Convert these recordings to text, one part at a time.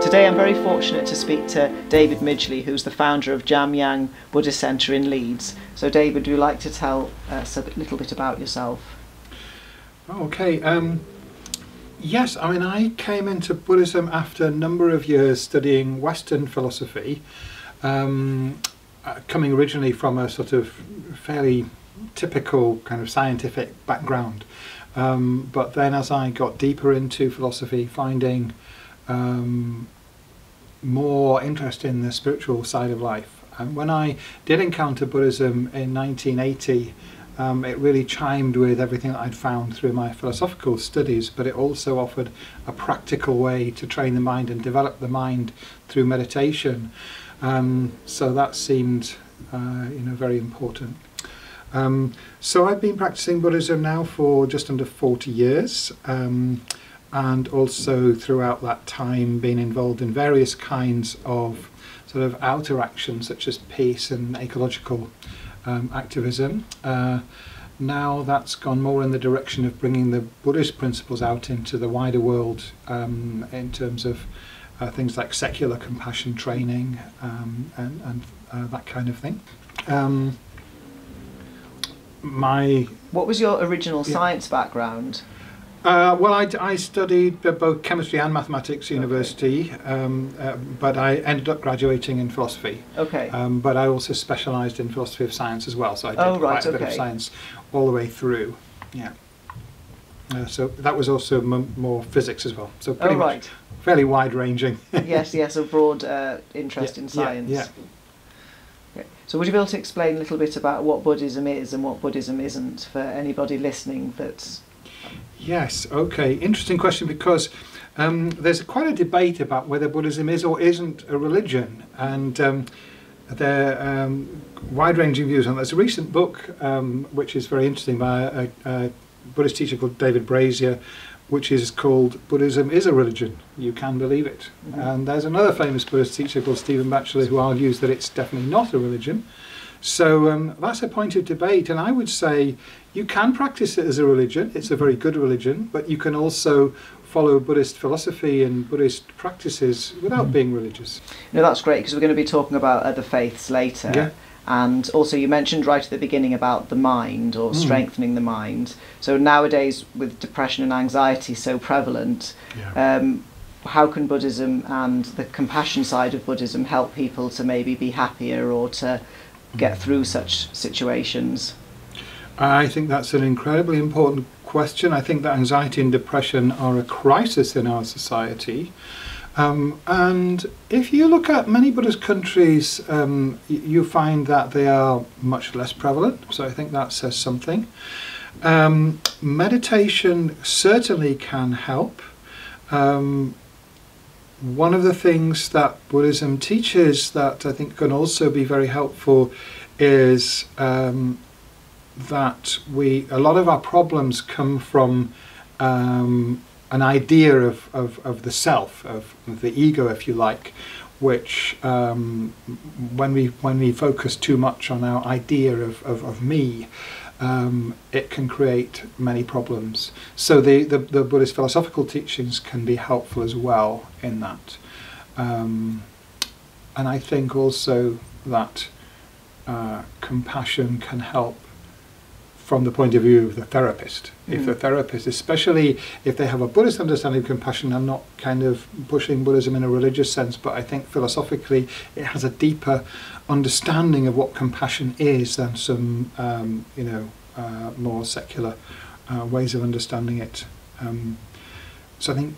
Today I'm very fortunate to speak to David Midgley, who's the founder of Jamyang Buddhist Centre in Leeds. So David, would you like to tell us a little bit about yourself? Okay, yes, I mean, I came into Buddhism after a number of years studying Western philosophy, coming originally from a sort of fairly typical kind of scientific background. But then as I got deeper into philosophy, finding more interest in the spiritual side of life. And when I did encounter Buddhism in 1980, it really chimed with everything that I'd found through my philosophical studies, but it also offered a practical way to train the mind and develop the mind through meditation. So that seemed very important. So I've been practicing Buddhism now for just under 40 years, and also throughout that time been involved in various kinds of sort of outer actions such as peace and ecological activism. Now that's gone more in the direction of bringing the Buddhist principles out into the wider world, in terms of things like secular compassion training and that kind of thing. What was your original science background? Well, I studied both chemistry and mathematics at university, but I ended up graduating in philosophy. Okay. But I also specialised in philosophy of science as well, so I did quite a bit of science all the way through. Yeah. So that was also more physics as well. So pretty much fairly wide-ranging. Yes, a broad interest in science. Yeah. Okay. So would you be able to explain a little bit about what Buddhism is and what Buddhism isn't for anybody listening that's... Yes, okay. Interesting question, because there's quite a debate about whether Buddhism is or isn't a religion, and there are wide-ranging views on that. There's a recent book which is very interesting by a Buddhist teacher called David Brazier, which is called Buddhism is a Religion, You Can Believe It. Mm-hmm. And there's another famous Buddhist teacher called Stephen Batchelor who argues that it's definitely not a religion. So that's a point of debate, and I would say you can practice it as a religion. It's a very good religion, but you can also follow Buddhist philosophy and Buddhist practices without being religious. No, that's great, because we're going to be talking about other faiths later. Yeah. And also you mentioned right at the beginning about the mind, or strengthening the mind. So nowadays, with depression and anxiety so prevalent, how can Buddhism and the compassion side of Buddhism help people to maybe be happier or to get through such situations? I think that's an incredibly important question. I think that anxiety and depression are a crisis in our society. And if you look at many Buddhist countries, you find that they are much less prevalent. So I think that says something. Meditation certainly can help. One of the things that Buddhism teaches that I think can also be very helpful is that a lot of our problems come from an idea of the self, of the ego, if you like, which when we focus too much on our idea of me, it can create many problems. So the Buddhist philosophical teachings can be helpful as well in that. And I think also that compassion can help from the point of view of the therapist. If the therapist, especially if they have a Buddhist understanding of compassion, I'm not kind of pushing Buddhism in a religious sense, but I think philosophically it has a deeper understanding of what compassion is than some more secular ways of understanding it. So I think,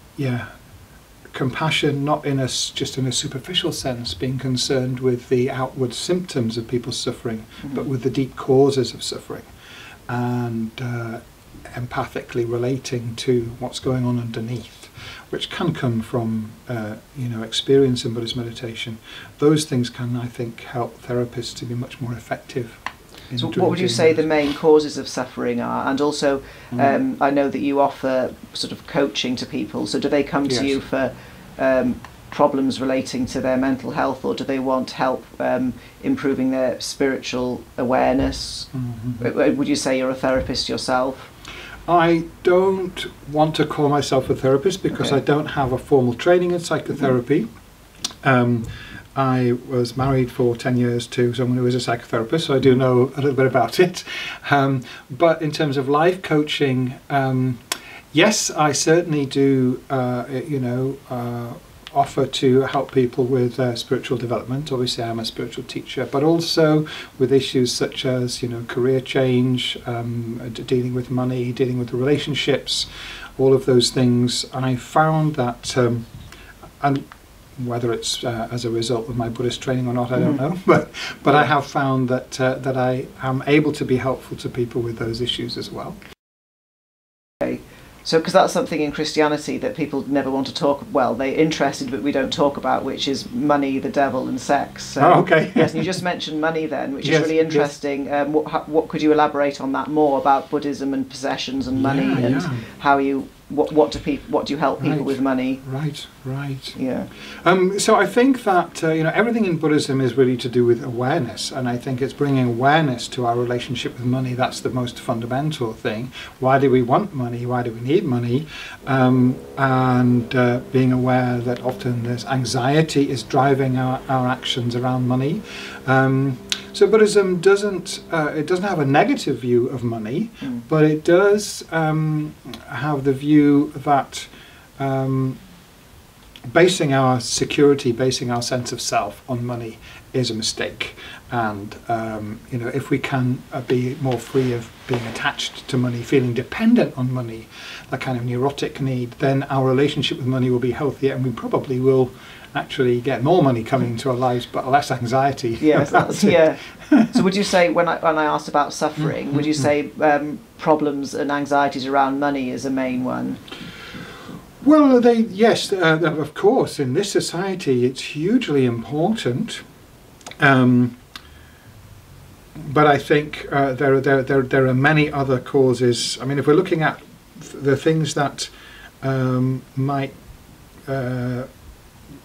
compassion, not just in a superficial sense, being concerned with the outward symptoms of people's suffering, but with the deep causes of suffering, and empathically relating to what's going on underneath, which can come from experience in Buddhist meditation. Those things can, I think, help therapists to be much more effective. So what would you say the main causes of suffering are? And also, I know that you offer sort of coaching to people, so do they come to you for problems relating to their mental health, or do they want help improving their spiritual awareness? Would you say you're a therapist yourself? I don't want to call myself a therapist because I don't have a formal training in psychotherapy. I was married for 10 years to someone who is a psychotherapist, so I do know a little bit about it. But in terms of life coaching, yes, I certainly do, offer to help people with spiritual development. Obviously, I'm a spiritual teacher, but also with issues such as, career change, dealing with money, dealing with the relationships, all of those things. I found that, and whether it's as a result of my Buddhist training or not, I don't know, but I have found that that I am able to be helpful to people with those issues as well. Okay. So, because that's something in Christianity that people never want to talk, well, they're interested, but we don't talk about, which is money, the devil, and sex. So, okay. Yes, and you just mentioned money then, which is really interesting. Yes. What could you elaborate on that more about Buddhism and possessions and money and how you, what do you help people with money? Right. Yeah. So I think that everything in Buddhism is really to do with awareness, and I think it's bringing awareness to our relationship with money. That's the most fundamental thing. Why do we want money? Why do we need money? And being aware that often there's anxiety is driving our actions around money. So Buddhism doesn't have a negative view of money, but it does have the view that basing our security, basing our sense of self on money is a mistake. And if we can be more free of being attached to money, feeling dependent on money, that kind of neurotic need, then our relationship with money will be healthier, and we probably will actually get more money coming into our lives, but less anxiety. Yes, So would you say, when I asked about suffering, would you say problems and anxieties around money is a main one? Well, yes, of course. In this society, it's hugely important. But I think there are many other causes. I mean, if we're looking at the things that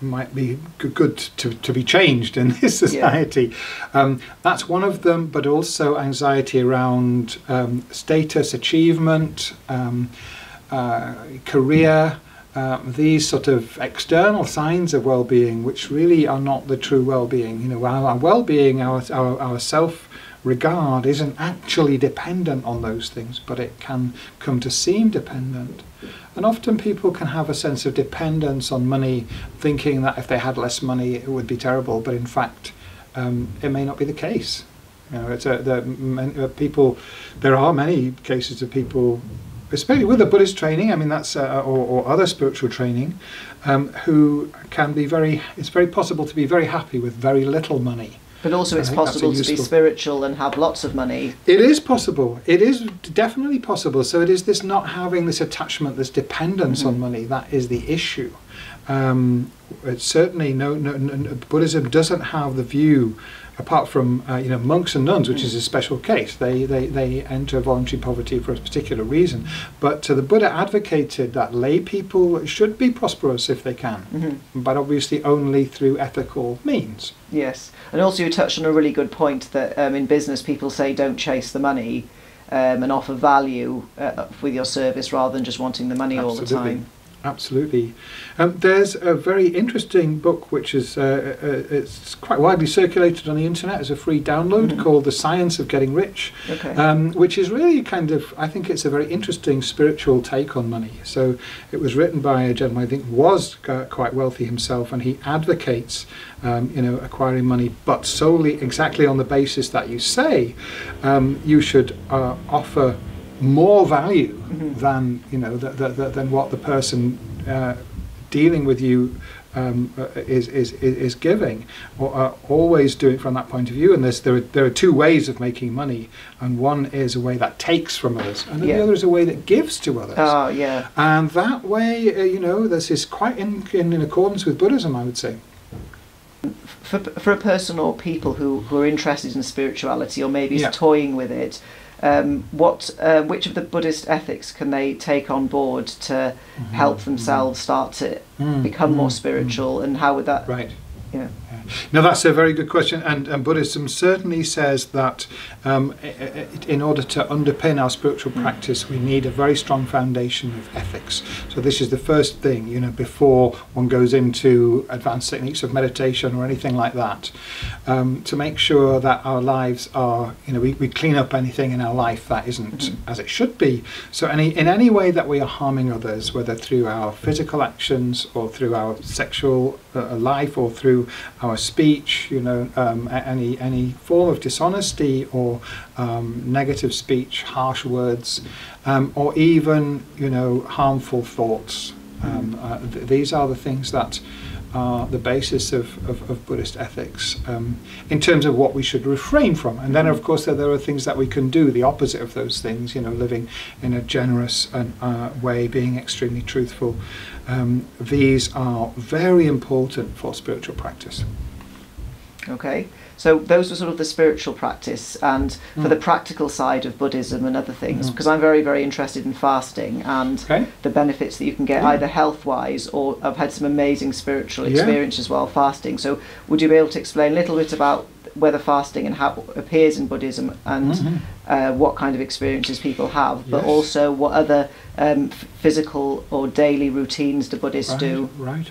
might be good to be changed in this society, that's one of them. But also anxiety around status, achievement, career. These sort of external signs of well-being, which really are not the true well-being. Our well-being, our self-regard isn't actually dependent on those things, but it can come to seem dependent. And often people can have a sense of dependence on money, thinking that if they had less money it would be terrible, but in fact it may not be the case. There are many cases of people, especially with a Buddhist training, I mean that's or other spiritual training, who can be it's very possible to be very happy with very little money. But also it's possible to be spiritual and have lots of money. It is possible. It is definitely possible. So it is this not having this attachment, this dependence on money, that is the issue. It's certainly no, Buddhism doesn't have the view, apart from monks and nuns, which is a special case. They enter voluntary poverty for a particular reason. But the Buddha advocated that lay people should be prosperous if they can, but obviously only through ethical means. Yes, and also you touched on a really good point that in business people say don't chase the money and offer value with your service rather than just wanting the money all the time. Absolutely. There's a very interesting book which is it's quite widely circulated on the internet as a free download called The Science of Getting Rich, which is really I think it's a very interesting spiritual take on money. So it was written by a gentleman I think was quite wealthy himself, and he advocates acquiring money, but solely exactly on the basis that you say you should offer more value than than what the person dealing with you is giving, or always doing from that point of view. And there are two ways of making money, and one is a way that takes from others, and the other is a way that gives to others. And that way, this is quite in accordance with Buddhism, I would say. For a person or people who are interested in spirituality or maybe toying with it, which of the Buddhist ethics can they take on board to help themselves start to become more spiritual, and how would that? Right. Yeah. No, that's a very good question, and Buddhism certainly says that in order to underpin our spiritual practice, we need a very strong foundation of ethics. So this is the first thing, you know, before one goes into advanced techniques of meditation or anything like that, to make sure that our lives are, you know, we clean up anything in our life that isn't as it should be. So in any way that we are harming others, whether through our physical actions or through our sexual life or through our speech, you know, any form of dishonesty or negative speech, harsh words, or even, you know, harmful thoughts. These are the things that are the basis of Buddhist ethics in terms of what we should refrain from. And then, of course, there are things that we can do, the opposite of those things, you know, living in a generous way, being extremely truthful. These are very important for spiritual practice. Okay, so those were sort of the spiritual practice, and for the practical side of Buddhism and other things, because I'm very, very interested in fasting and the benefits that you can get either health-wise, or I've had some amazing spiritual experiences while fasting. So would you be able to explain a little bit about whether fasting and how it appears in Buddhism, and what kind of experiences people have, but also what other physical or daily routines do Buddhists do? Right.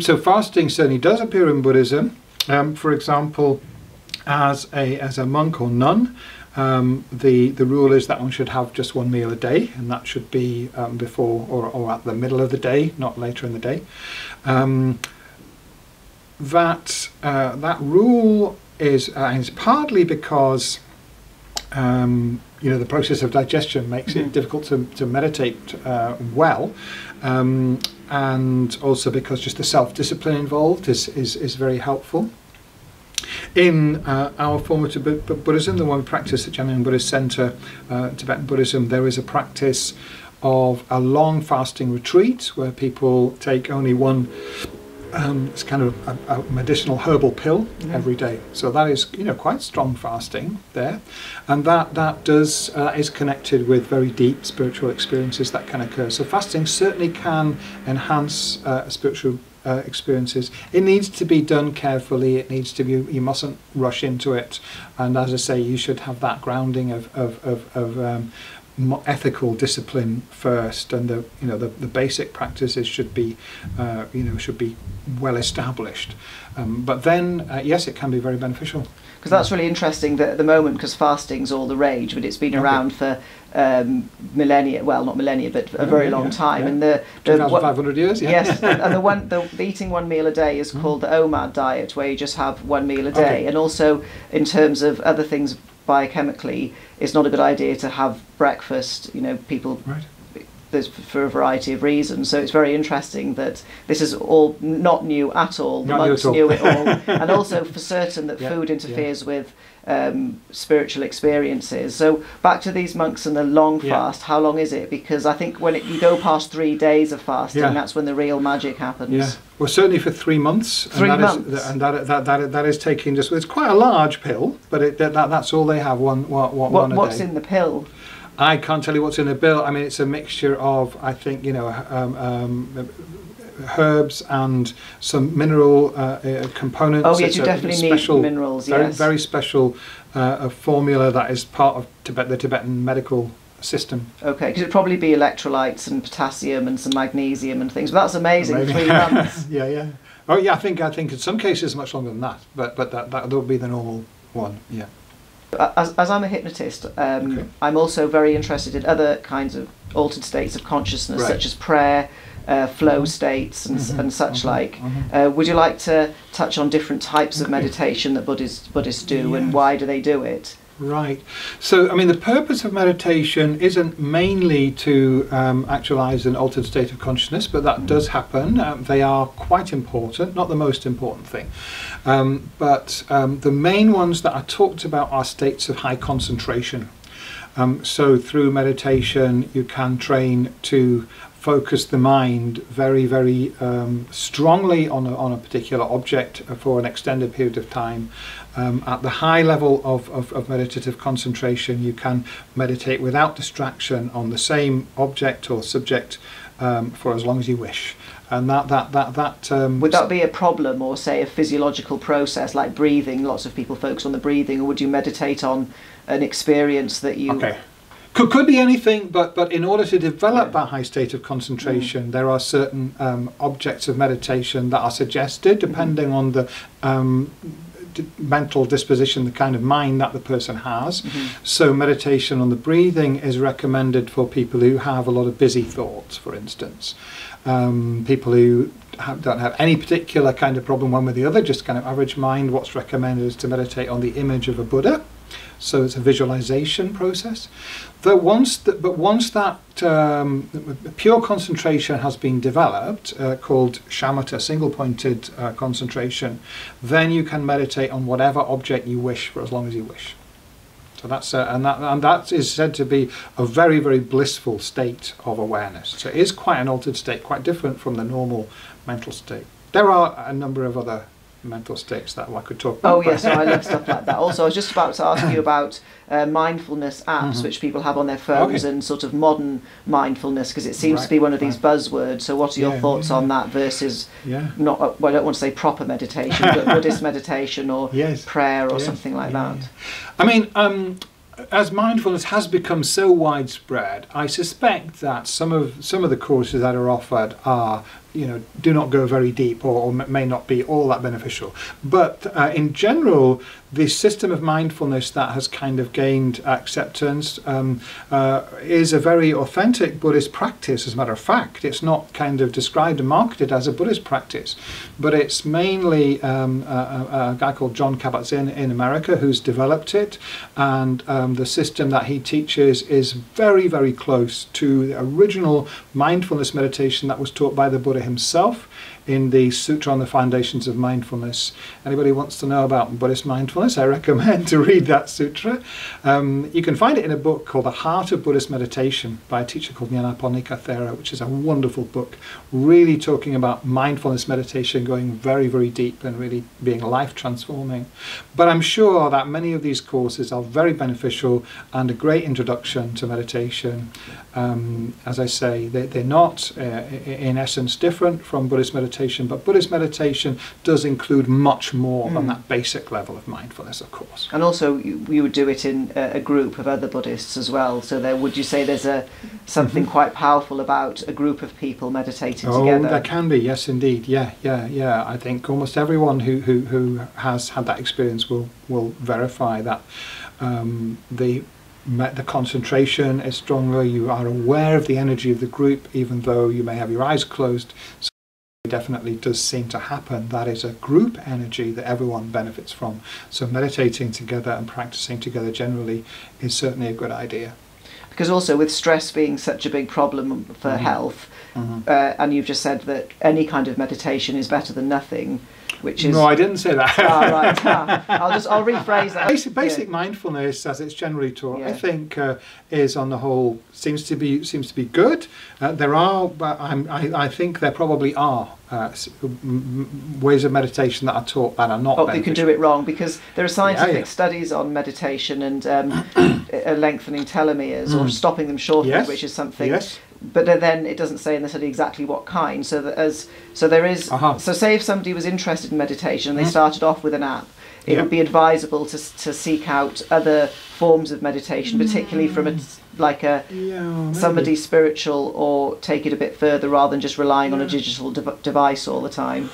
So fasting certainly does appear in Buddhism. For example, as a monk or nun, the rule is that one should have just one meal a day, and that should be before or at the middle of the day, not later in the day. That rule is partly because you know, the process of digestion makes it difficult to meditate well, and also because just the self-discipline involved is very helpful. In our form of Buddhism, the one we practice at Jamyang Buddhist Center, Tibetan Buddhism, there is a practice of a long fasting retreat where people take only one it's kind of a medicinal herbal pill every day. So that is, you know, quite strong fasting there, and that does is connected with very deep spiritual experiences that can occur. So fasting certainly can enhance spiritual experiences. It needs to be done carefully. It needs to be. You mustn't rush into it. And as I say, you should have that grounding of ethical discipline first, and the basic practices should be well established. But then yes, it can be very beneficial. Because that's really interesting that at the moment, because fasting's all the rage, but it's been around for millennia, well, not millennia, but a very long time. And the 2,500 years. Yes, and the eating one meal a day is called the OMAD diet, where you just have one meal a day. And also in terms of other things biochemically, it's not a good idea to have breakfast. You know, people there's for a variety of reasons. So it's very interesting that this is all not new at all. The monks knew it all, and also for certain that food interferes with spiritual experiences. So back to these monks and the long fast. How long is it? Because I think when you go past 3 days of fasting, that's when the real magic happens. Yeah. Well, certainly for 3 months. 3 months. And that is taking just. It's quite a large pill, but that's all they have. One a day. What's in the pill? I can't tell you what's in the pill. I mean, it's a mixture of, I think, herbs and some mineral components. Oh yes, you definitely need minerals. Very special formula that is part of the Tibetan medical system. Okay, because it'd probably be electrolytes and potassium and some magnesium and things. But that's amazing. Maybe. 3 months. Yeah. Oh yeah, I think in some cases much longer than that. But that would be the normal one. Yeah. As I'm a hypnotist, I'm also very interested in other kinds of altered states of consciousness, such as prayer, flow states, and such like. Would you like to touch on different types of meditation that Buddhists do, and why do they do it? Right. So, I mean, the purpose of meditation isn't mainly to actualize an altered state of consciousness, but that does happen. They are quite important, not the most important thing. But the main ones that are talked about are states of high concentration. So through meditation, you can train to focus the mind very, very strongly on a particular object for an extended period of time. At the high level of meditative concentration, you can meditate without distraction on the same object or subject for as long as you wish. And would that be a problem, or say a physiological process like breathing? Lots of people focus on the breathing, or would you meditate on an experience that you... Okay. Could be anything, but in order to develop that high state of concentration, there are certain objects of meditation that are suggested depending on the mental disposition, the kind of mind that the person has. So meditation on the breathing is recommended for people who have a lot of busy thoughts, for instance. People who don't have any particular kind of problem one with the other, just kind of average mind. What's recommended is to meditate on the image of a Buddha. So it's a visualization process. But once that pure concentration has been developed, called shamatha, single-pointed concentration, then you can meditate on whatever object you wish for as long as you wish. So that's and that is said to be a very, very blissful state of awareness. So it is quite an altered state, quite different from the normal mental state. There are a number of other mental states that I could talk about. Oh yes, I love stuff like that. Also, I was just about to ask you about mindfulness apps, which people have on their phones, and sort of modern mindfulness, because it seems to be one of these buzzwords. So what are your thoughts on that versus not, well, I don't want to say proper meditation, but Buddhist meditation or prayer or something like that? I mean, as mindfulness has become so widespread, I suspect that some of the courses that are offered are, do not go very deep or may not be all that beneficial. But in general, the system of mindfulness that has kind of gained acceptance is a very authentic Buddhist practice. As a matter of fact, it's not kind of described and marketed as a Buddhist practice, but it's mainly a guy called John Kabat-Zinn in America who's developed it, and the system that he teaches is very, very close to the original mindfulness meditation that was taught by the Buddha himself in the Sutra on the Foundations of Mindfulness. Anybody wants to know about Buddhist mindfulness, I recommend to read that sutra. You can find it in a book called The Heart of Buddhist Meditation by a teacher called Nyanaponika Thera, which is a wonderful book, really talking about mindfulness meditation, going very, very deep and really being life transforming. But I'm sure that many of these courses are very beneficial and a great introduction to meditation. As I say, they're not in essence different from Buddhist meditation, but Buddhist meditation does include much more than that basic level of mindfulness, of course. And also you would do it in a group of other Buddhists as well, so there, would you say there's something quite powerful about a group of people meditating together? Oh, there can be, yes indeed, yeah. I think almost everyone who has had that experience will verify that the concentration is stronger, you are aware of the energy of the group even though you may have your eyes closed. So it definitely does seem to happen. That is a group energy that everyone benefits from. So meditating together and practicing together generally is certainly a good idea. Because also with stress being such a big problem for health, and you've just said that any kind of meditation is better than nothing, which is... No, I didn't say that. Right. I'll rephrase that. Basic mindfulness, as it's generally taught, I think is on the whole seems to be good. There are, I think there probably are ways of meditation that are taught that are not. Oh, you can do it wrong, because there are scientific studies on meditation and lengthening telomeres or stopping them shortly, which is something. Yes. But then it doesn't say in the study exactly what kind. So there is. So say if somebody was interested in meditation and they started off with an app, it would be advisable to seek out other forms of meditation, particularly from somebody spiritual, or take it a bit further rather than just relying on a digital device all the time.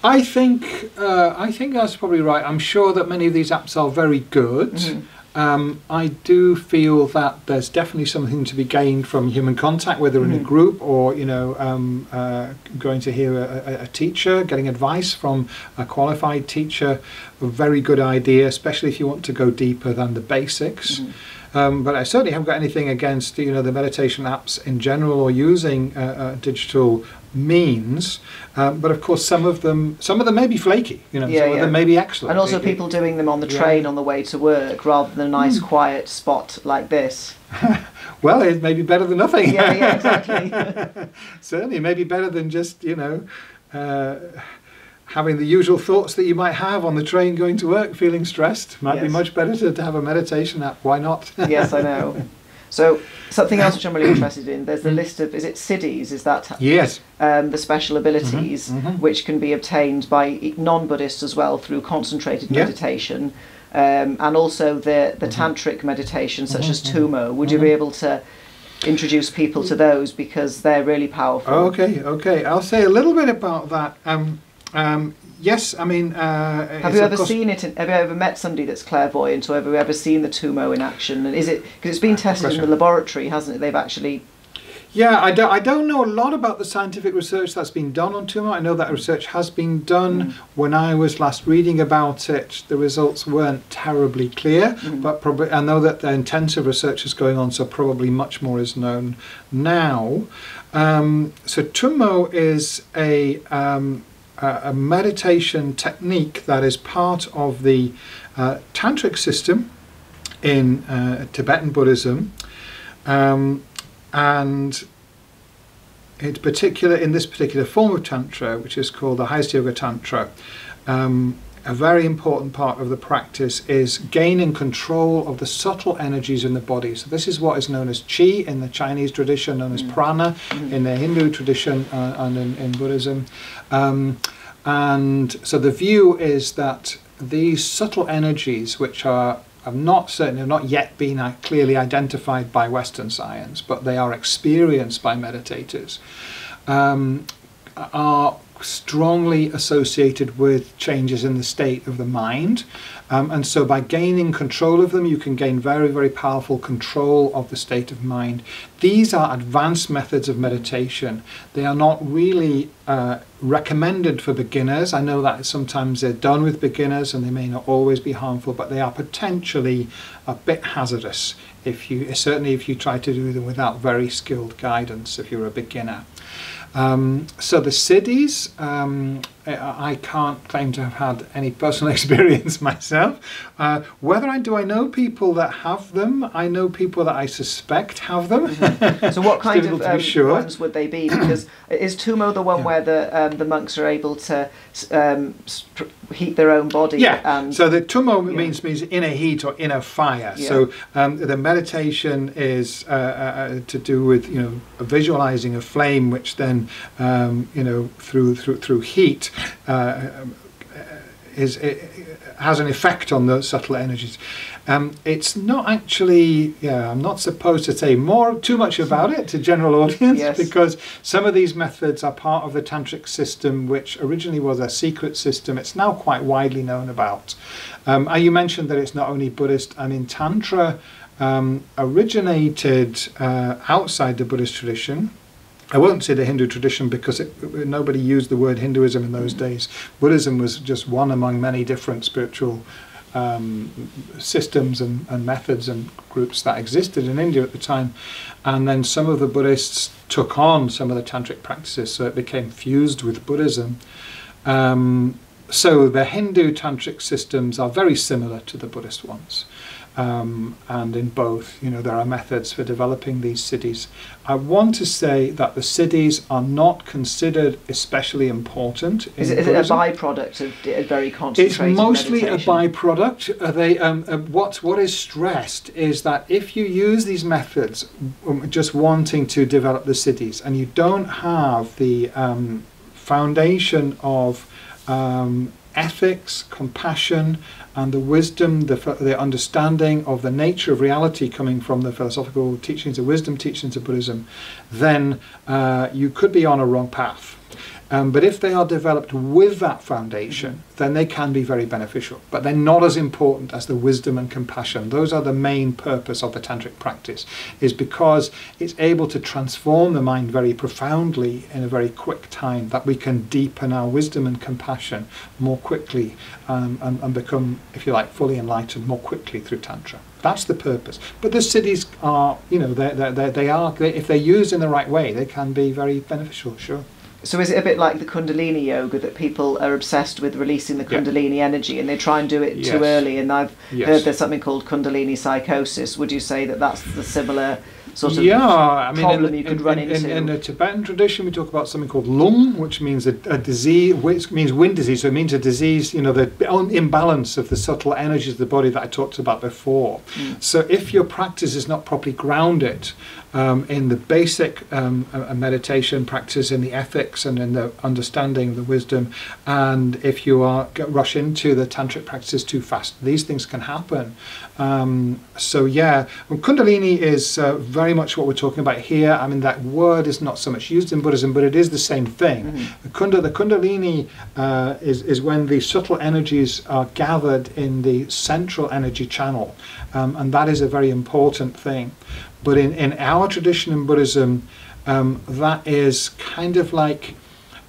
I think that's probably right. I'm sure that many of these apps are very good. I do feel that there's definitely something to be gained from human contact, whether in a group or going to hear a teacher, getting advice from a qualified teacher. A very good idea, especially if you want to go deeper than the basics. But I certainly haven't got anything against the meditation apps in general or using digital means. But of course, some of them may be flaky. Some of them may be excellent. And also people doing them on the train on the way to work rather than a nice quiet spot like this. Well, it may be better than nothing. Yeah, exactly. Certainly, it may be better than just having the usual thoughts that you might have on the train going to work, feeling stressed. Might be much better to have a meditation app. Why not? Yes, I know. So something else which I'm really interested in, there's the list of, is it Siddhis, is that? Yes. The special abilities which can be obtained by non-Buddhists as well through concentrated meditation, and also the tantric meditation such as Tummo. Would you be able to introduce people to those, because they're really powerful? Okay. I'll say a little bit about that. Yes, I mean... have you ever seen it? Have you ever met somebody that's clairvoyant, or have you ever seen the Tummo in action? And is it, because it's been tested in the laboratory, hasn't it? They've actually... Yeah, I don't know a lot about the scientific research that's been done on Tummo. I know that research has been done. When I was last reading about it, the results weren't terribly clear, but probably I know that the intensive research is going on, so probably much more is known now. So Tummo is a meditation technique that is part of the tantric system in Tibetan Buddhism, and in this particular form of tantra, which is called the highest yoga tantra, a very important part of the practice is gaining control of the subtle energies in the body. So this is what is known as chi in the Chinese tradition, known as prana in the Hindu tradition, and in Buddhism. And so the view is that these subtle energies, which have not yet been clearly identified by Western science, but they are experienced by meditators, are strongly associated with changes in the state of the mind. And so by gaining control of them, you can gain very, very powerful control of the state of mind. These are advanced methods of meditation. They are not really recommended for beginners. I know that sometimes they're done with beginners and they may not always be harmful, but they are potentially a bit hazardous certainly if you try to do them without very skilled guidance if you're a beginner. So the Siddhis, I can't claim to have had any personal experience myself. Whether I know people that have them, I know people that I suspect have them. So what kind of ones would they be? Because is Tummo the one where the monks are able to heat their own body? Yeah, and, so the Tummo means inner heat or inner fire. Yeah. So the meditation is to do with visualizing a flame, which then through heat has an effect on those subtle energies. It's not actually, I'm not supposed to say too much about it to general audience, because some of these methods are part of the tantric system, which originally was a secret system. It's now quite widely known about. You mentioned that it's not only Buddhist. I mean, Tantra originated outside the Buddhist tradition. I won't say the Hindu tradition, because nobody used the word Hinduism in those days. Buddhism was just one among many different spiritual systems and methods and groups that existed in India at the time. And then some of the Buddhists took on some of the tantric practices, so it became fused with Buddhism. So the Hindu tantric systems are very similar to the Buddhist ones. And in both, there are methods for developing these siddhis. I want to say that the siddhis are not considered especially important. Is it a byproduct of very concentrated meditation? It's mostly meditation? A byproduct. What is stressed is that if you use these methods just wanting to develop the siddhis, and you don't have the foundation of ethics, compassion, and the wisdom, the understanding of the nature of reality coming from the philosophical teachings, the wisdom teachings of Buddhism, then you could be on a wrong path. But if they are developed with that foundation, then they can be very beneficial. But they're not as important as the wisdom and compassion. Those are the main purpose of the tantric practice, is because it's able to transform the mind very profoundly in a very quick time, that we can deepen our wisdom and compassion more quickly and become, if you like, fully enlightened more quickly through Tantra. That's the purpose. But the siddhis are, if they're used in the right way, they can be very beneficial, sure. So is it a bit like the Kundalini yoga, that people are obsessed with releasing the Kundalini energy and they try and do it too early? And I've heard there's something called Kundalini psychosis. Would you say that that's the similar sort of problem you could run into? In the Tibetan tradition, we talk about something called lung, which means a disease, which means wind disease. So it means a disease, the imbalance of the subtle energies of the body that I talked about before. So if your practice is not properly grounded in the basic meditation practice, in the ethics and in the understanding, the wisdom, and if you rush into the tantric practices too fast, these things can happen. So yeah, Kundalini is very much what we're talking about here. I mean, that word is not so much used in Buddhism, but it is the same thing. The Kundalini is when the subtle energies are gathered in the central energy channel, and that is a very important thing. But in our tradition in Buddhism, that is kind of like,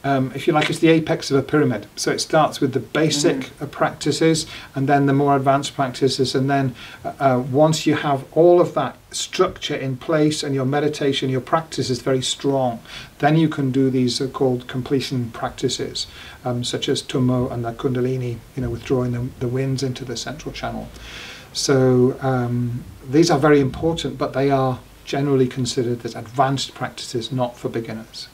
if you like, it's the apex of a pyramid. So it starts with the basic practices, and then the more advanced practices, and then once you have all of that structure in place and your meditation, your practice is very strong, then you can do these so-called completion practices, such as Tummo and the Kundalini, withdrawing the winds into the central channel. So these are very important, but they are generally considered as advanced practices, not for beginners.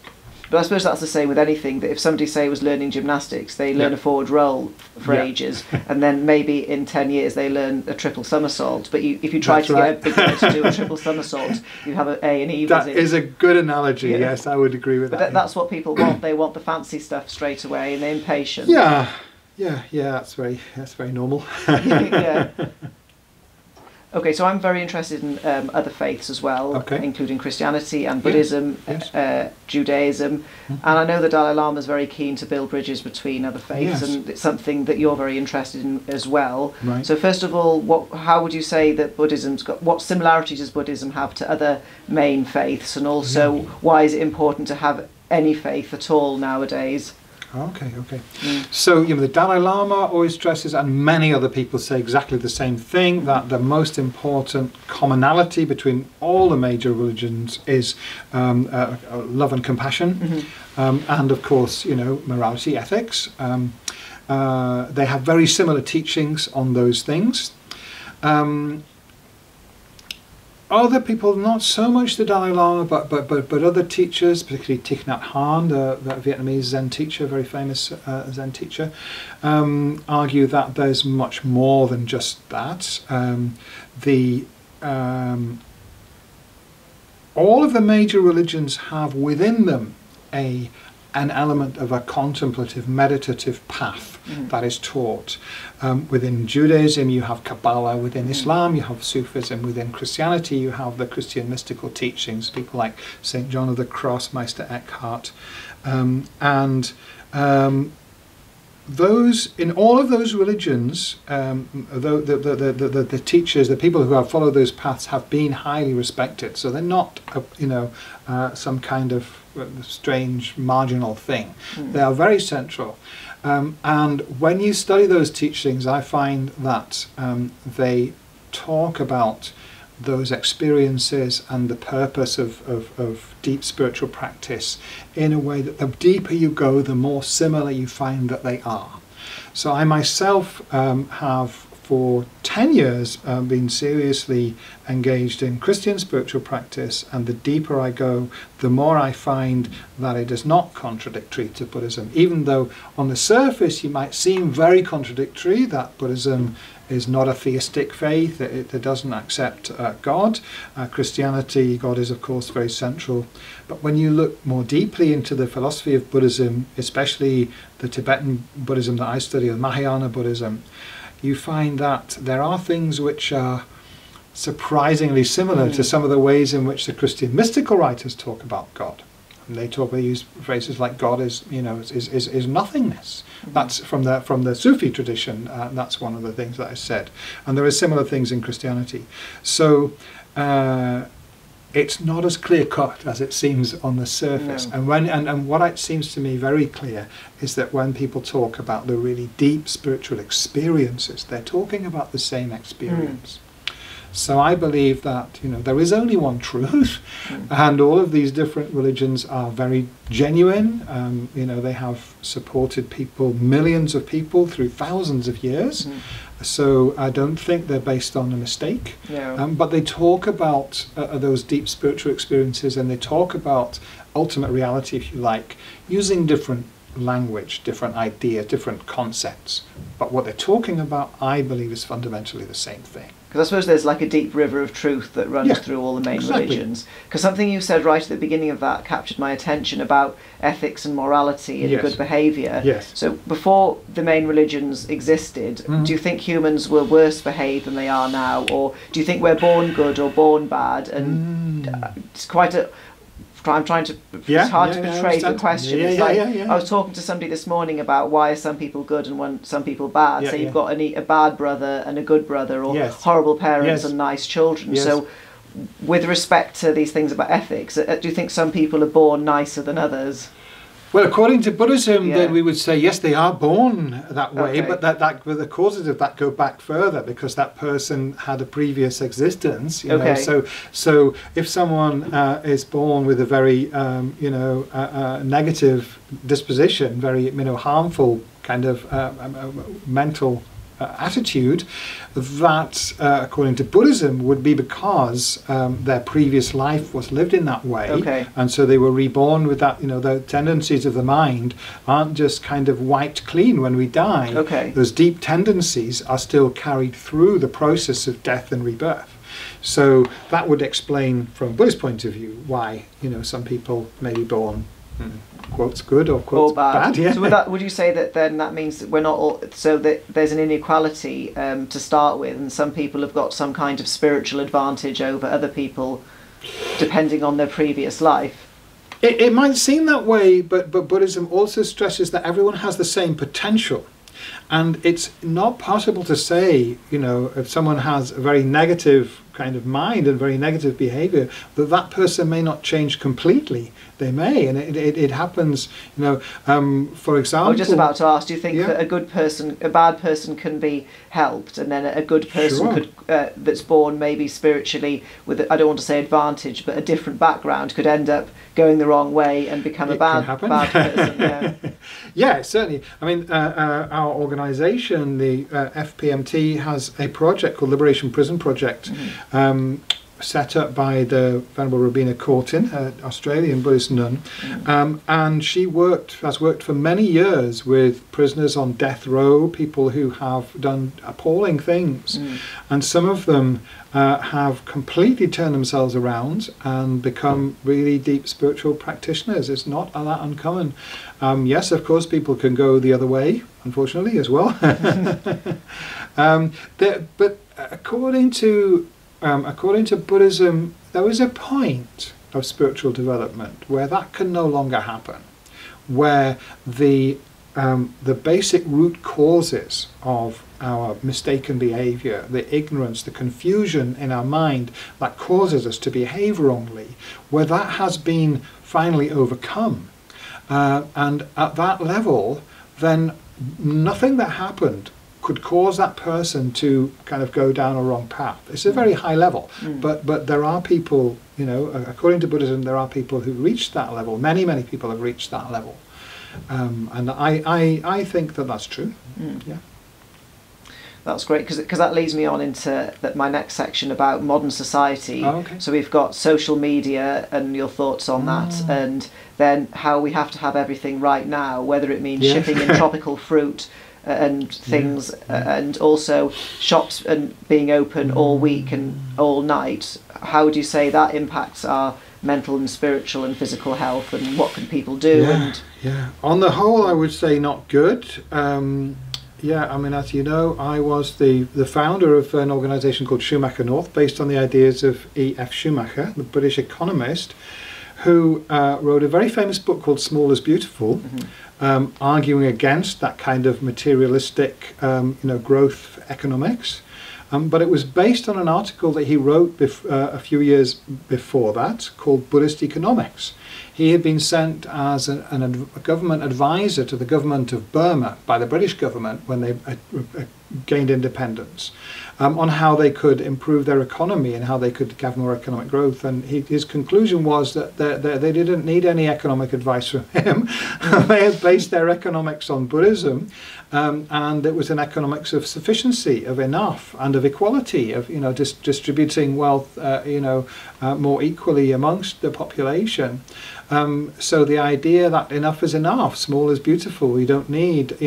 But I suppose that's the same with anything, that if somebody, say, was learning gymnastics, they learn a forward roll for ages, and then maybe in 10 years they learn a triple somersault. But if you try to get a beginner to do a triple somersault, you have an A and E. That is a good analogy, yes, I would agree with that. But that's what people want. They want the fancy stuff straight away, and they're impatient. Yeah, that's very normal. Yeah. Okay, so I'm very interested in other faiths as well, including Christianity and Buddhism, Judaism, and I know the Dalai Lama is very keen to build bridges between other faiths, and it's something that you're very interested in as well. Right. So first of all, how would you say that what similarities does Buddhism have to other main faiths, and also why is it important to have any faith at all nowadays? Okay. So the Dalai Lama always stresses, and many other people say exactly the same thing, that the most important commonality between all the major religions is love and compassion, and of course, morality, ethics. They have very similar teachings on those things. Other people, not so much the Dalai Lama, but other teachers, particularly Thich Nhat Hanh, the Vietnamese Zen teacher, very famous Zen teacher, argue that there's much more than just that. All of the major religions have within them an element of a contemplative, meditative path that is taught. Within Judaism, you have Kabala. Within Islam, you have Sufism. Within Christianity, you have the Christian mystical teachings, people like St John of the Cross, Meister Eckhart. Those, in all of those religions, the teachers, the people who have followed those paths have been highly respected. So they're not, some kind of strange marginal thing. They are very central. And when you study those teachings, I find that they talk about those experiences and the purpose of deep spiritual practice in a way that the deeper you go, the more similar you find that they are. So I myself have for 10 years been seriously engaged in Christian spiritual practice, and the deeper I go, the more I find that it is not contradictory to Buddhism, even though on the surface you might seem very contradictory, that Buddhism is not a theistic faith, it doesn't accept God. Christianity, God is of course very central. But when you look more deeply into the philosophy of Buddhism, especially the Tibetan Buddhism that I study, the Mahayana Buddhism, you find that there are things which are surprisingly similar to some of the ways in which the Christian mystical writers talk about God. And they use phrases like God is nothingness. That's from the Sufi tradition. That's one of the things that I said. And there are similar things in Christianity. So it's not as clear cut as it seems on the surface. No. And what it seems to me very clear is that when people talk about the really deep spiritual experiences, they're talking about the same experience. So I believe that there is only one truth, and all of these different religions are very genuine. They have supported people, millions of people through thousands of years, So I don't think they're based on a mistake. Yeah. But they talk about those deep spiritual experiences, and they talk about ultimate reality, if you like, using different language, different ideas, different concepts. But what they're talking about, I believe, is fundamentally the same thing. Because I suppose there's like a deep river of truth that runs through all the main religions. Because something you said right at the beginning of that captured my attention about ethics and morality and good behaviour. Yes. So before the main religions existed, do you think humans were worse behaved than they are now? Or do you think we're born good or born bad? And it's quite a... I'm trying to... it's hard to portray the question. I was talking to somebody this morning about why are some people good and some people bad. So you've got a bad brother and a good brother, or horrible parents and nice children. So with respect to these things about ethics, do you think some people are born nicer than others? Well, according to Buddhism, then we would say, yes, they are born that way, but the causes of that go back further, because that person had a previous existence. You know? So if someone is born with a very, negative disposition, very, harmful kind of mental attitude, that according to Buddhism would be because their previous life was lived in that way, and so they were reborn with that. The tendencies of the mind aren't just kind of wiped clean when we die. Those deep tendencies are still carried through the process of death and rebirth. So that would explain, from a Buddhist point of view, why some people may be born quotes good or quotes bad. So would you say that then that means that we're not all, so that there's an inequality to start with, and some people have got some kind of spiritual advantage over other people depending on their previous life? It might seem that way, but Buddhism also stresses that everyone has the same potential. And it's not possible to say, if someone has a very negative kind of mind and very negative behavior, that person may not change completely. They may, and it happens, for example... I was just about to ask, do you think that a bad person can be helped, and then a good person could, that's born maybe spiritually with, I don't want to say advantage, but a different background, could end up going the wrong way and become a bad person? Yeah, certainly. I mean, our organisation, the FPMT, has a project called Liberation Prison Project, set up by the Venerable Robina Courtin, an Australian Buddhist nun, and she has worked for many years with prisoners on death row, people who have done appalling things, and some of them have completely turned themselves around and become really deep spiritual practitioners. It's not that uncommon. Yes, of course, people can go the other way, unfortunately, as well. But according to Buddhism, there is a point of spiritual development where that can no longer happen, where the basic root causes of our mistaken behavior, the ignorance, the confusion in our mind that causes us to behave wrongly, where that has been finally overcome. And at that level, then nothing that happened could cause that person to kind of go down a wrong path. It's a very high level, but there are people, according to Buddhism, there are people who reached that level. Many people have reached that level, and I think that that's true. Yeah. That's great, because that leads me on into my next section about modern society. So we've got social media and your thoughts on that, and then how we have to have everything right now, whether it means shipping in tropical fruit and things, and also shops and being open all week and all night. How would you say that impacts our mental and spiritual and physical health, and what can people do? On the whole, I would say not good. I mean, as you know, I was the founder of an organisation called Schumacher North, based on the ideas of E.F Schumacher, the British economist, who wrote a very famous book called Small is Beautiful, arguing against that kind of materialistic, growth economics. But it was based on an article that he wrote a few years before that, called Buddhist Economics. He had been sent as a government advisor to the government of Burma by the British government when they gained independence, on how they could improve their economy and how they could have more economic growth. And his conclusion was that they didn't need any economic advice from him. They had based their economics on Buddhism, and it was an economics of sufficiency, of enough, and of equality, of distributing wealth more equally amongst the population. So the idea that enough is enough, small is beautiful. We don't need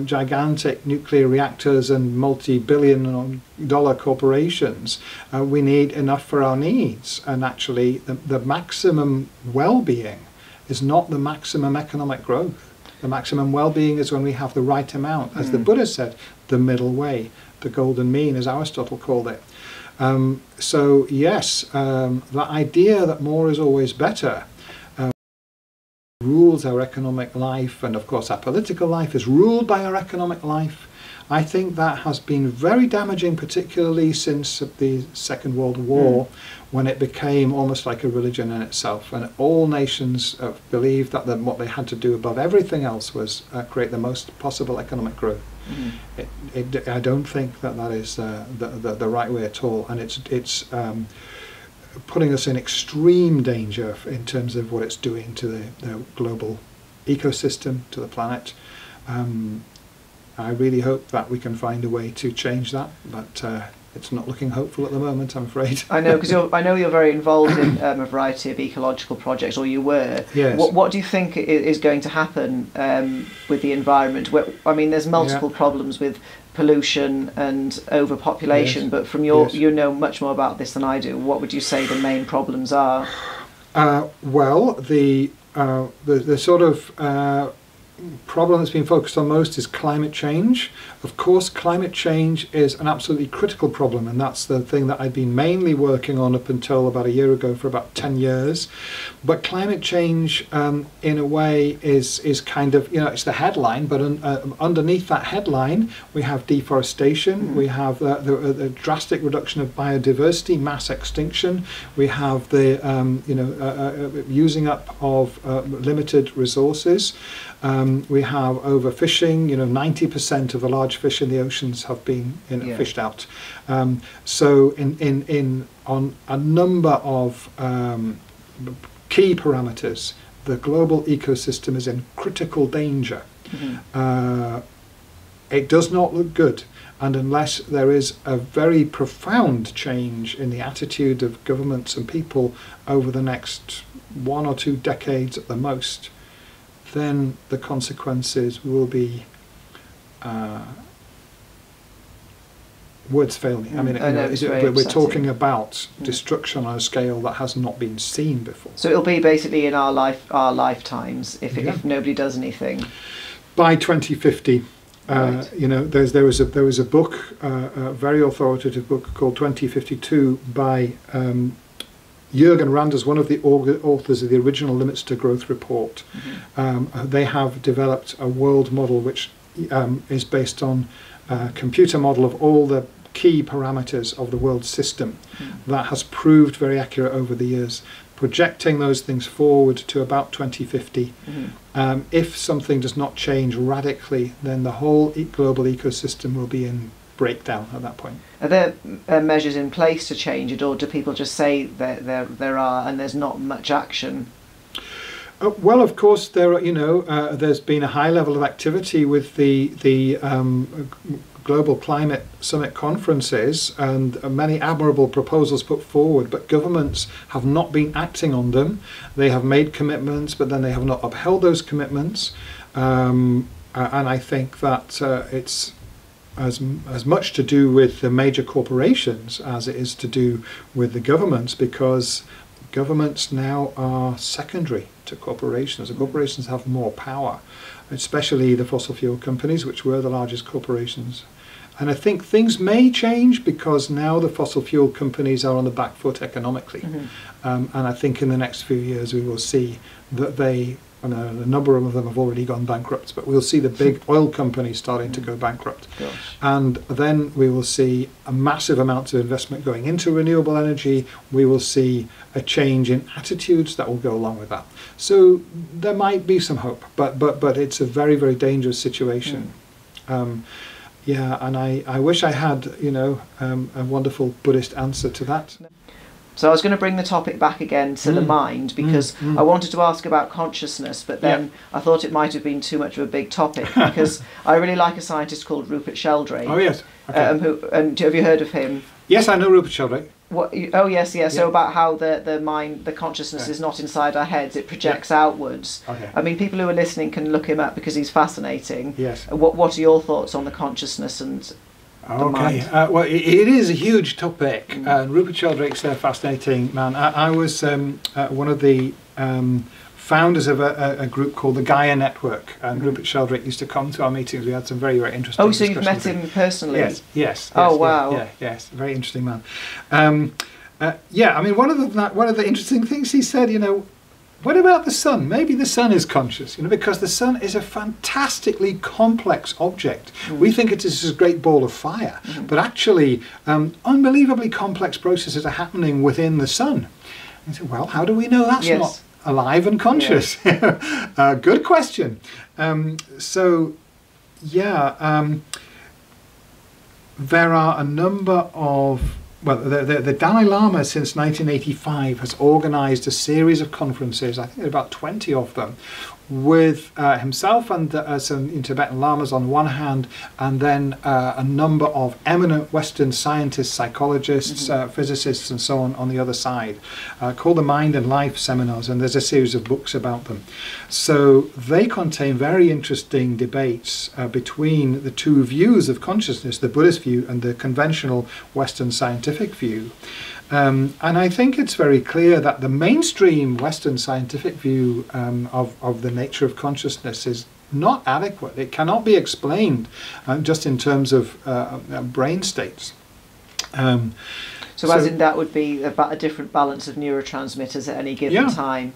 gigantic nuclear reactors and multi-billion-dollar corporations. We need enough for our needs. And actually, the maximum well-being is not the maximum economic growth. The maximum well-being is when we have the right amount, as the Buddha said, the middle way, the golden mean, as Aristotle called it. So yes, the idea that more is always better rules our economic life, and of course our political life is ruled by our economic life. I think that has been very damaging, particularly since the Second World War, when it became almost like a religion in itself, and all nations believed that what they had to do above everything else was create the most possible economic growth. I don't think that is the right way at all, and it's putting us in extreme danger in terms of what it's doing to the global ecosystem, to the planet. I really hope that we can find a way to change that, but it's not looking hopeful at the moment, I'm afraid. I know, because I know you're very involved in a variety of ecological projects, or you were. Yes. What do you think is going to happen with the environment? There's multiple problems with pollution and overpopulation, yes. but from you know much more about this than I do. What would you say the main problems are? Well, the sort of problem that's been focused on most is climate change. Of course, climate change is an absolutely critical problem, and that's the thing that I've been mainly working on up until about a year ago, for about 10 years. But climate change, in a way, is kind of, it's the headline, but underneath that headline, we have deforestation, we have the drastic reduction of biodiversity, mass extinction, we have the using up of limited resources. We have overfishing. 90% of the large fish in the oceans have been fished out. So on a number of key parameters, the global ecosystem is in critical danger. It does not look good, and unless there is a very profound change in the attitude of governments and people over the next 1 or 2 decades at the most, then the consequences will be, words fail me. We're talking about destruction on a scale that has not been seen before. So it'll be basically in our lifetimes if nobody does anything. By 2050, right. There was a book, a very authoritative book called 2052 by Jürgen Randers, one of the authors of the original Limits to Growth report. They have developed a world model which is based on a computer model of all the key parameters of the world system that has proved very accurate over the years, projecting those things forward to about 2050. If something does not change radically, then the whole global ecosystem will be in breakdown at that point. Are there measures in place to change it, or do people just say that there are and there's not much action? Well, of course, there are. There's been a high level of activity with the Global Climate Summit conferences, and many admirable proposals put forward, but governments have not been acting on them. They have made commitments, but then they have not upheld those commitments. And I think that it's as much to do with the major corporations as it is to do with the governments, because governments now are secondary to corporations. The corporations have more power, especially the fossil fuel companies, which were the largest corporations. And I think things may change because now the fossil fuel companies are on the back foot economically. And I think in the next few years we will see that a number of them have already gone bankrupt, but we'll see the big oil companies starting to go bankrupt. And then we will see a massive amount of investment going into renewable energy. We will see a change in attitudes that will go along with that. So there might be some hope, but it's a very, very dangerous situation. Yeah, and I wish I had, you know, a wonderful Buddhist answer to that. So I was going to bring the topic back again to the mind, because I wanted to ask about consciousness, but then I thought it might have been too much of a big topic, because I really like a scientist called Rupert Sheldrake. Oh yes. Okay. And have you heard of him? Yes, I know Rupert Sheldrake. Oh yes, yeah. So about how the mind, the consciousness is not inside our heads; it projects outwards. Okay. I mean, people who are listening can look him up because he's fascinating. Yes. What are your thoughts on the consciousness and the mind? Well, it is a huge topic, and Rupert Sheldrake's a fascinating man. I was one of the founders of a group called the Gaia Network, and Rupert Sheldrake used to come to our meetings. We had some very, very interesting so you've met him personally? Yes. Oh, wow. Yes, very interesting man. I mean, one of the interesting things he said, you know, what about the sun? Maybe the sun is conscious, you know, because the sun is a fantastically complex object. We think it is this great ball of fire, but actually unbelievably complex processes are happening within the sun. And he said, well, how do we know that's not alive and conscious? Good question. There are a number of, well, the Dalai Lama since 1985 has organised a series of conferences, I think there are about 20 of them, with himself and some Tibetan lamas on one hand, and then a number of eminent Western scientists, psychologists, physicists and so on the other side, called the Mind and Life seminars, and there's a series of books about them. So they contain very interesting debates between the two views of consciousness, the Buddhist view and the conventional Western scientific view. And I think it's very clear that the mainstream Western scientific view of the nature of consciousness is not adequate. It cannot be explained just in terms of brain states. So as in that would be about a different balance of neurotransmitters at any given time?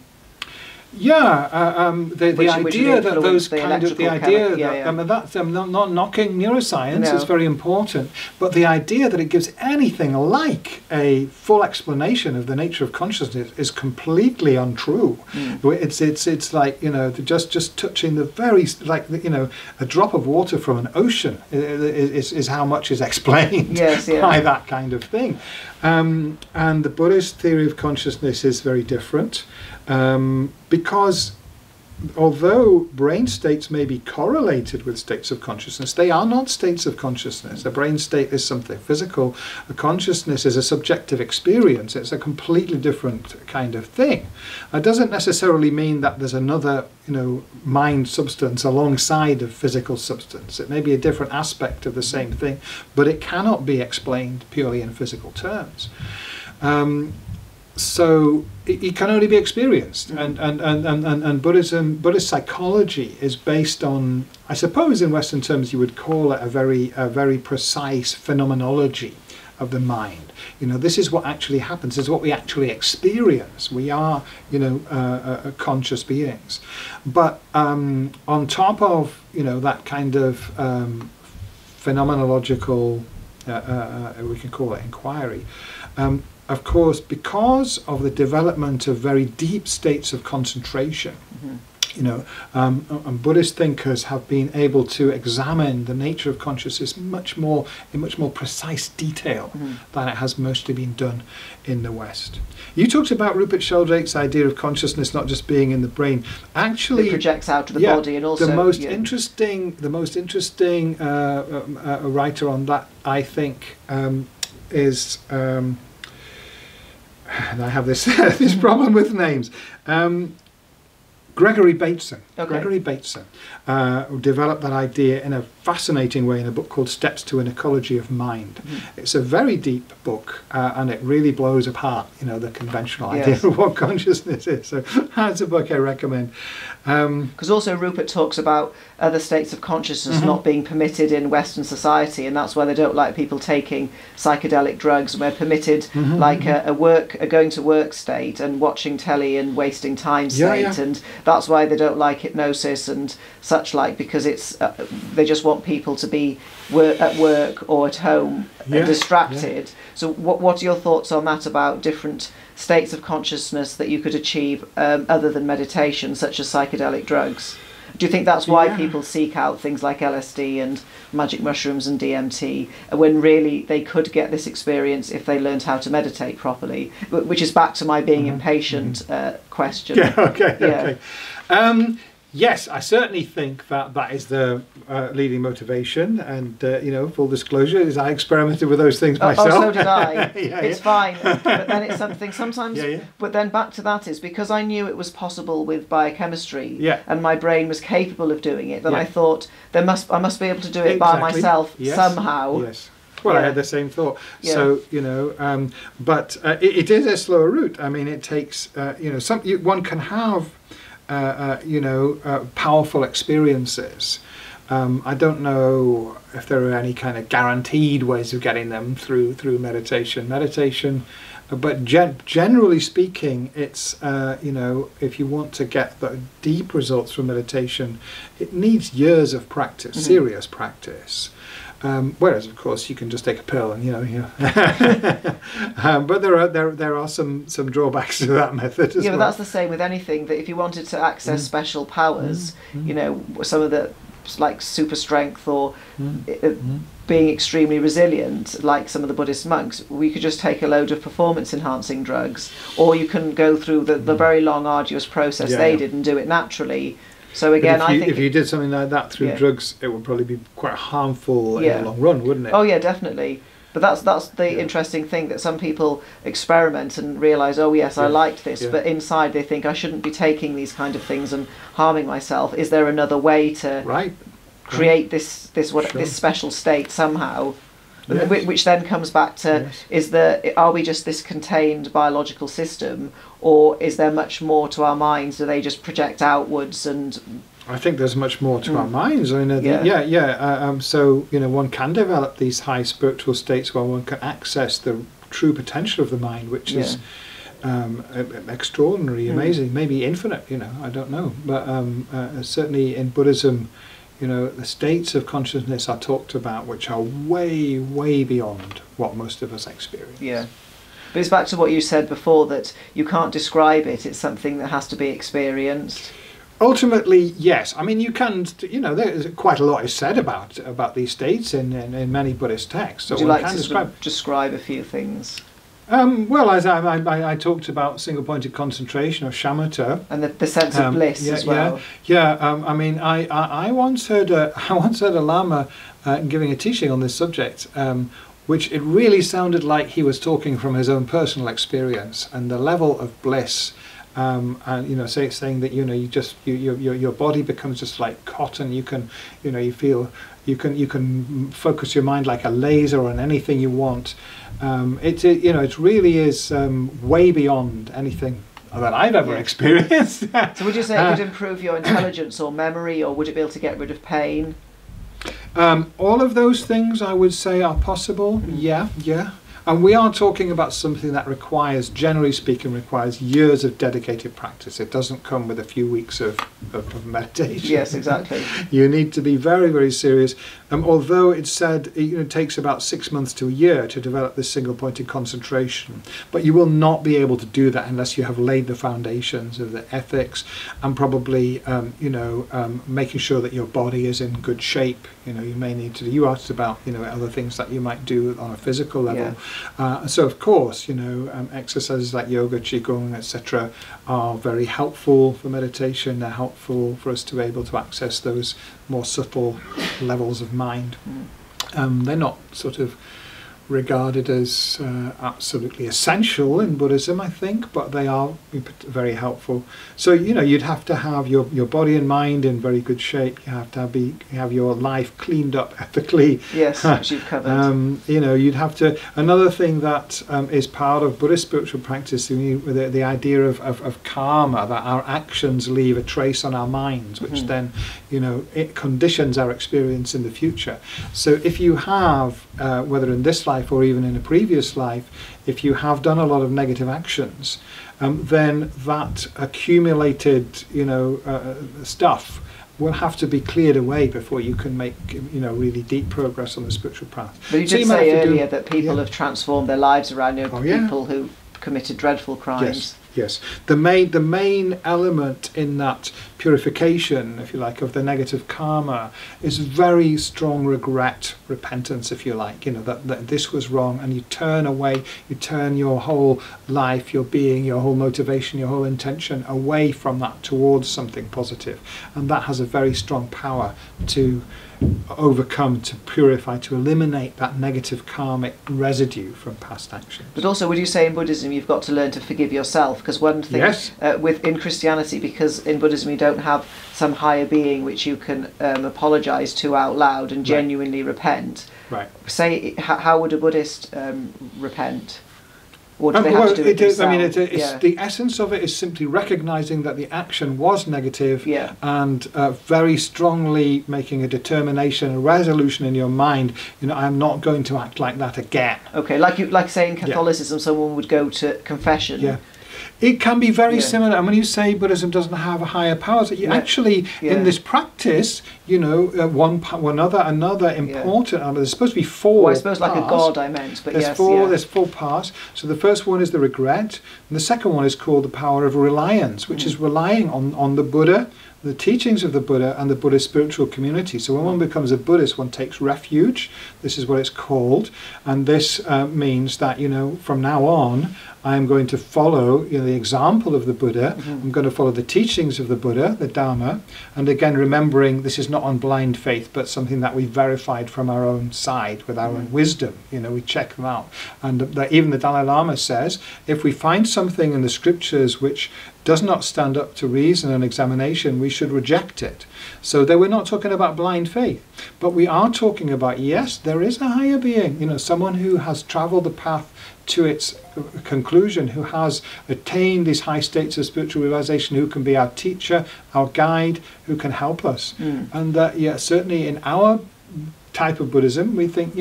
The idea that those kind of, the idea that, I mean, that's not knocking neuroscience, is very important, but the idea that it gives anything like a full explanation of the nature of consciousness is completely untrue. It's like, you know, just touching the very, like, you know, a drop of water from an ocean is how much is explained by that kind of thing. And the Buddhist theory of consciousness is very different. Because although brain states may be correlated with states of consciousness, they are not states of consciousness. A brain state is something physical. A consciousness is a subjective experience. It's a completely different kind of thing. It doesn't necessarily mean that there's another, you know, mind substance alongside of physical substance. It may be a different aspect of the same thing, but it cannot be explained purely in physical terms. So it can only be experienced, and Buddhist psychology is based on, I suppose in Western terms you would call it a very precise phenomenology of the mind. You know, this is what actually happens. This is what we actually experience. We are, you know, conscious beings. But on top of, you know, that kind of phenomenological, we can call it inquiry. Of course, because of the development of very deep states of concentration, you know, and Buddhist thinkers have been able to examine the nature of consciousness in much more precise detail than it has mostly been done in the West. You talked about Rupert Sheldrake's idea of consciousness not just being in the brain. Actually, it projects out of the body, and also the most interesting writer on that, I think, is. And I have this this problem with names. Gregory Bateson. Gregory Bateson developed that idea in a fascinating way in a book called Steps to an Ecology of Mind. It's a very deep book, and it really blows apart, you know, the conventional idea of what consciousness is. So that's a book I recommend. Because also Rupert talks about other states of consciousness not being permitted in Western society, and that's why they don't like people taking psychedelic drugs. We're permitted like a going to work state and watching telly and wasting time state, and that's why they don't like hypnosis and such like, because it's they just want people to be at work or at home distracted. So what are your thoughts on that, about different states of consciousness that you could achieve other than meditation, such as psychedelic drugs? Do you think that's why people seek out things like LSD and magic mushrooms and DMT, when really they could get this experience if they learned how to meditate properly? Which is back to my being impatient question. Yeah, okay. Yes, I certainly think that is the leading motivation, and full disclosure is I experimented with those things myself. Oh, so did I. It's fine, but then it's something sometimes. But then back to that is because I knew it was possible with biochemistry, and my brain was capable of doing it. Then I thought I must be able to do it by myself somehow. Yes. Well, I had the same thought. So but it is a slower route. I mean, it takes one can have. Powerful experiences. I don't know if there are any kind of guaranteed ways of getting them through meditation, but generally speaking, it's if you want to get the deep results from meditation, it needs years of practice, serious practice. Whereas, of course, you can just take a pill and but there are some drawbacks to that method as well. But that's the same with anything. That if you wanted to access special powers, some of the like super strength or being extremely resilient, like some of the Buddhist monks, we could just take a load of performance enhancing drugs, or you can go through the very long, arduous process they did and do it naturally. So again, I think if you did something like that through drugs, it would probably be quite harmful in the long run, wouldn't it? Oh yeah, definitely. But that's the interesting thing, that some people experiment and realise, oh yes, I liked this, but inside they think I shouldn't be taking these kind of things and harming myself. Is there another way to create this special state somehow? Which then comes back to are we just this contained biological system, or is there much more to our minds? Do they just project outwards? And I think there's much more to our minds. I mean, so one can develop these high spiritual states where one can access the true potential of the mind, which is extraordinary, amazing, maybe infinite. I don't know, but certainly in Buddhism, the states of consciousness are talked about, which are way, way beyond what most of us experience. Yeah. But it's back to what you said before, that you can't describe it. It's something that has to be experienced. Ultimately, yes. I mean, you can, there's quite a lot is said about these states in many Buddhist texts. So would you like to describe a few things? Well, as I talked about single-pointed concentration or shamatha, and the sense of bliss as well. I mean, I once heard a lama giving a teaching on this subject, which it really sounded like he was talking from his own personal experience, and the level of bliss. And saying that your body becomes just like cotton. You can you can focus your mind like a laser on anything you want. It really is way beyond anything that I've ever experienced. So would you say it would improve your intelligence or memory, or would it be able to get rid of pain? All of those things I would say are possible. Yeah. And we are talking about something that generally speaking, requires years of dedicated practice. It doesn't come with a few weeks of meditation. Yes, exactly. You need to be very, very serious. Although it's said it takes about 6 months to a year to develop this single-pointed concentration. But you will not be able to do that unless you have laid the foundations of the ethics, and probably, making sure that your body is in good shape. You may need to. You asked about, other things that you might do on a physical level. So of course, exercises like yoga, qigong, etc. are very helpful for meditation. They're helpful for us to be able to access those more subtle levels of mind. They're not sort of regarded as absolutely essential in Buddhism, I think, but they are very helpful. So you'd have to have your body and mind in very good shape. You have to have your life cleaned up ethically. Yes, which you've covered. You'd have to. Another thing that is part of Buddhist spiritual practice, the idea of karma, that our actions leave a trace on our minds, which then it conditions our experience in the future. So if you have, whether in this life or even in a previous life, if you have done a lot of negative actions, then that accumulated stuff will have to be cleared away before you can make really deep progress on the spiritual path. But you did say earlier that people have transformed their lives around people who committed dreadful crimes. Yes. The main element in that purification, if you like, of the negative karma is very strong regret, repentance, if you like, that this was wrong, and you turn away, you turn your whole life, your being, your whole motivation, your whole intention away from that towards something positive. And that has a very strong power to overcome, to purify, to eliminate that negative karmic residue from past actions. But also, would you say in Buddhism you've got to learn to forgive yourself? Because one thing in Christianity, because in Buddhism you don't have some higher being which you can apologise to out loud and genuinely repent. Right. Say, how would a Buddhist repent? Or do they have to do it themselves? The essence of it is simply recognising that the action was negative, and very strongly making a determination, a resolution in your mind. I'm not going to act like that again. Okay, like say in Catholicism, someone would go to confession. Yeah. It can be very similar, and when you say Buddhism doesn't have a higher power, actually in this practice, another important. There's supposed to be four. Well, I suppose parts. Like a god, I meant, but there's four parts. So the first one is the regret, and the second one is called the power of reliance, which is relying on the Buddha, the teachings of the Buddha, and the Buddhist spiritual community. So when one becomes a Buddhist, one takes refuge. This is what it's called, and this means that from now on, I'm going to follow the example of the Buddha. I'm going to follow the teachings of the Buddha, the Dharma, and again remembering this is not on blind faith, but something that we verified from our own side with our own wisdom. We check them out, and even the Dalai Lama says if we find something in the scriptures which does not stand up to reason and examination, we should reject it. So we're not talking about blind faith, but we are talking about, yes, there is a higher being, someone who has travelled the path to its conclusion, who has attained these high states of spiritual realization, who can be our teacher, our guide, who can help us. And certainly in our type of Buddhism, we think,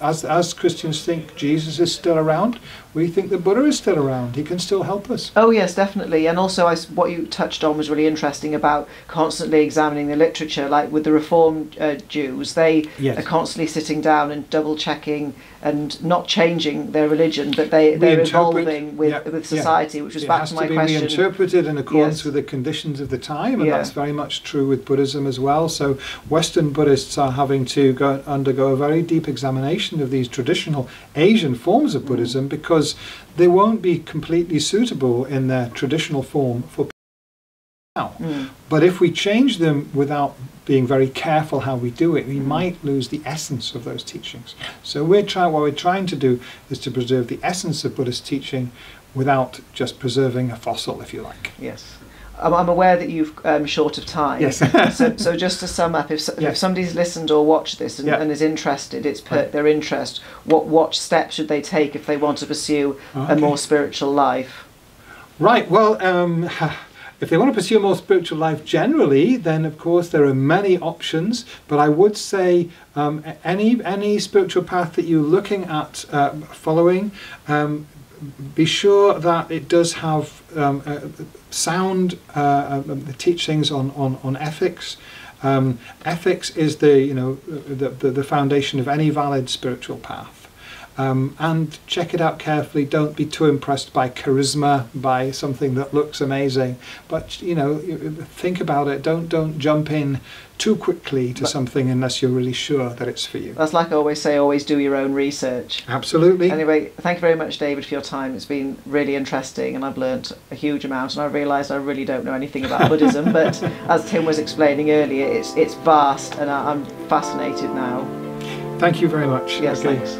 as Christians think Jesus is still around, we think the Buddha is still around. He can still help us. Oh yes, definitely. And also what you touched on was really interesting about constantly examining the literature. Like with the Reform Jews, they are constantly sitting down and double checking and not changing their religion, but they're evolving with society, which was back to my question. It has to be reinterpreted in accordance with the conditions of the time, and that's very much true with Buddhism as well. So Western Buddhists are having to undergo a very deep examination of these traditional Asian forms of Buddhism, because they won't be completely suitable in their traditional form for now. But if we change them without being very careful how we do it, we might lose the essence of those teachings. So what we're trying to do is to preserve the essence of Buddhist teaching without just preserving a fossil, if you like. Yes. I'm aware that you've short of time. Yes. so just to sum up, if somebody's listened or watched this and is interested, it's their interest. What steps should they take if they want to pursue a more spiritual life? Right. Well, if they want to pursue a more spiritual life generally, then of course there are many options. But I would say any spiritual path that you're looking at following, be sure that it does have sound teachings on ethics. Ethics is the foundation of any valid spiritual path. And check it out carefully. Don't be too impressed by charisma, by something that looks amazing. But think about it. Don't jump in too quickly to something unless you're really sure that it's for you. That's like I always say, always do your own research. Absolutely. Anyway, thank you very much, David, for your time. It's been really interesting, and I've learnt a huge amount, and I realised I really don't know anything about Buddhism, but as Tim was explaining earlier, it's vast, and I'm fascinated now. Thank you very much. Yes, thanks.